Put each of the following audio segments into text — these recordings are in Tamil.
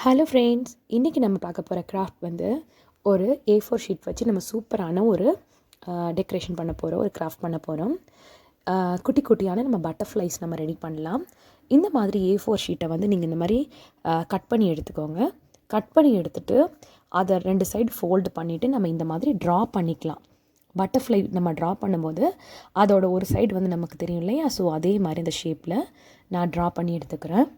ஹலோ ஃப்ரெண்ட்ஸ், இன்றைக்கி நம்ம பார்க்க போகிற கிராஃப்ட் வந்து ஒரு A4 ஷீட் வச்சு நம்ம சூப்பரான ஒரு டெக்கரேஷன் பண்ண போகிறோம், ஒரு கிராஃப்ட் பண்ண போகிறோம். குட்டி குட்டியான நம்ம பட்டர்ஃப்ளைஸ் நம்ம ரெடி பண்ணலாம். இந்த மாதிரி A4 ஷீட்டை வந்து நீங்கள் இந்த மாதிரி கட் பண்ணி எடுத்துக்கோங்க. கட் பண்ணி எடுத்துகிட்டு அதை 2 சைடு ஃபோல்டு பண்ணிவிட்டு நம்ம இந்த மாதிரி ட்ரா பண்ணிக்கலாம். பட்டர்ஃப்ளை நம்ம ட்ரா பண்ணும்போது அதோட ஒரு சைடு வந்து நமக்கு தெரியும் இல்லையா? ஸோ அதே மாதிரி இந்த ஷேப்பில் நான் ட்ரா பண்ணி எடுத்துக்கிறேன்.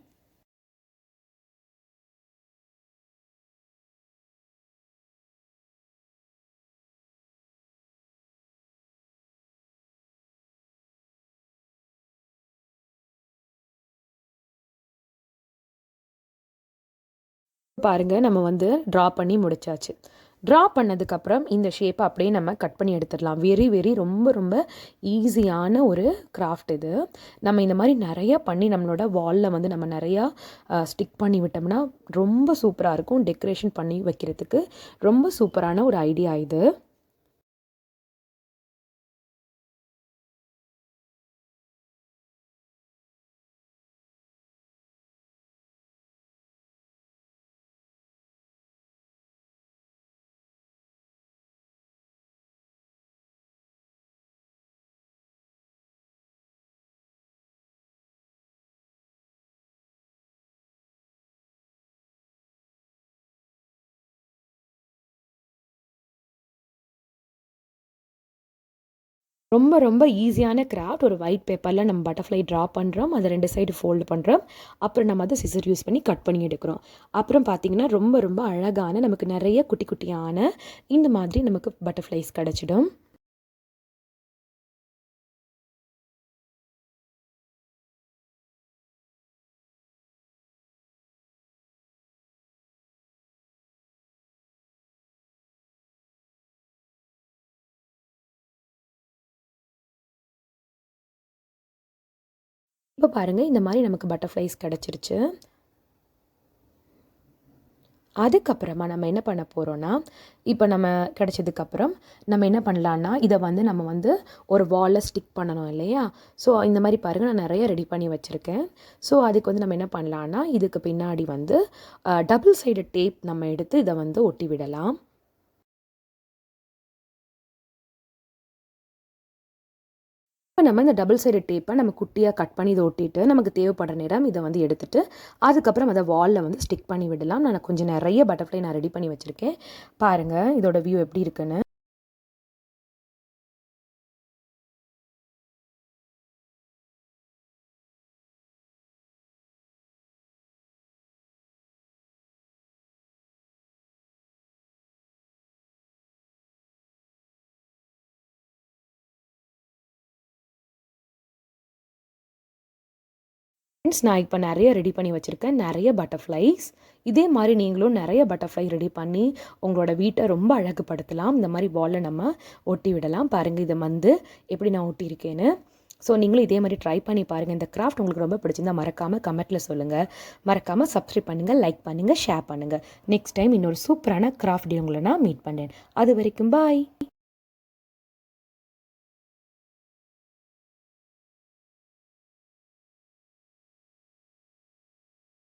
பாருங்கள், நம்ம வந்து ட்ரா பண்ணி முடிச்சாச்சு. ட்ரா பண்ணதுக்கப்புறம் இந்த ஷேப்பை அப்படியே நம்ம கட் பண்ணி எடுத்துடலாம். வெரி ரொம்ப ரொம்ப ஈஸியான ஒரு கிராஃப்ட் இது. நம்ம இந்த மாதிரி நிறையா பண்ணி நம்மளோட வாலில் வந்து நம்ம நிறையா ஸ்டிக் பண்ணி விட்டோம்னா ரொம்ப சூப்பராக இருக்கும். டெக்கரேஷன் பண்ணி வைக்கிறதுக்கு ரொம்ப சூப்பரான ஒரு ஐடியா இது. ரொம்ப ரொம்ப ஈஸியான கிராஃப்ட். ஒரு ஒயிட் பேப்பரில் நம்ம பட்டர்ஃப்ளை ட்ரா பண்ணுறோம், அதை 2 சைடு ஃபோல்டு பண்ணுறோம். அப்புறம் நம்ம அதை சிசர் யூஸ் பண்ணி கட் பண்ணி எடுக்கிறோம். அப்புறம் பார்த்திங்கன்னா ரொம்ப ரொம்ப அழகான நமக்கு நிறைய குட்டி குட்டியான இந்த மாதிரி நமக்கு பட்டர்ஃப்ளைஸ் கிடச்சிடும். இப்போ பாருங்கள், இந்த மாதிரி நமக்கு பட்டர்ஃப்ளைஸ் கிடச்சிருச்சு. அதுக்கப்புறமா நம்ம என்ன பண்ண போகிறோன்னா, இப்போ நம்ம கிடச்சதுக்கப்புறம் நம்ம என்ன பண்ணலான்னா, இதை வந்து நம்ம வந்து ஒரு வாலில் ஸ்டிக் பண்ணணும் இல்லையா? ஸோ இந்த மாதிரி பாருங்கள், நான் நிறைய ரெடி பண்ணி வச்சுருக்கேன். ஸோ அதுக்கு வந்து நம்ம என்ன பண்ணலான்னா, இதுக்கு பின்னாடி வந்து டபுள் சைடு டேப் நம்ம எடுத்து இதை வந்து ஒட்டி விடலாம். இப்போ நம்ம இந்த டபுள் சைடு டேப்பை நம்ம குட்டியாக கட் பண்ணி இதை ஒட்டிட்டு நமக்கு தேவைப்படுற நேரம் இதை வந்து எடுத்துகிட்டு அதுக்கப்புறம் அதை வாலில் வந்து ஸ்டிக் பண்ணி விடலாம். நான் கொஞ்சம் நிறைய பட்டர்ஃப்ளை நான் ரெடி பண்ணி வச்சுருக்கேன். பாருங்கள் இதோட வியூ எப்படி இருக்குன்னு. ஃப்ரெண்ட்ஸ், நான் இப்போ நிறைய ரெடி பண்ணி வச்சுருக்கேன், நிறைய பட்டர்ஃப்ளைஸ். இதே மாதிரி நீங்களும் நிறைய பட்டர்ஃப்ளை ரெடி பண்ணி உங்களோட வீட்டை ரொம்ப அழகுபடுத்தலாம். இந்த மாதிரி வாலில் நம்ம ஒட்டி விடலாம். பாருங்கள் இதை வந்து எப்படி நான் ஒட்டியிருக்கேன்னு. ஸோ நீங்களும் இதே மாதிரி ட்ரை பண்ணி பாருங்கள். இந்த கிராஃப்ட் உங்களுக்கு ரொம்ப பிடிச்சிருந்தா மறக்காமல் கமெண்ட்டில் சொல்லுங்கள். மறக்காமல் சப்ஸ்கிரைப் பண்ணுங்கள், லைக் பண்ணுங்கள், ஷேர் பண்ணுங்கள். நெக்ஸ்ட் டைம் இன்னொரு சூப்பரான கிராஃப்ட் உங்களை நான் மீட் பண்ணுறேன். அது வரைக்கும் பாய்.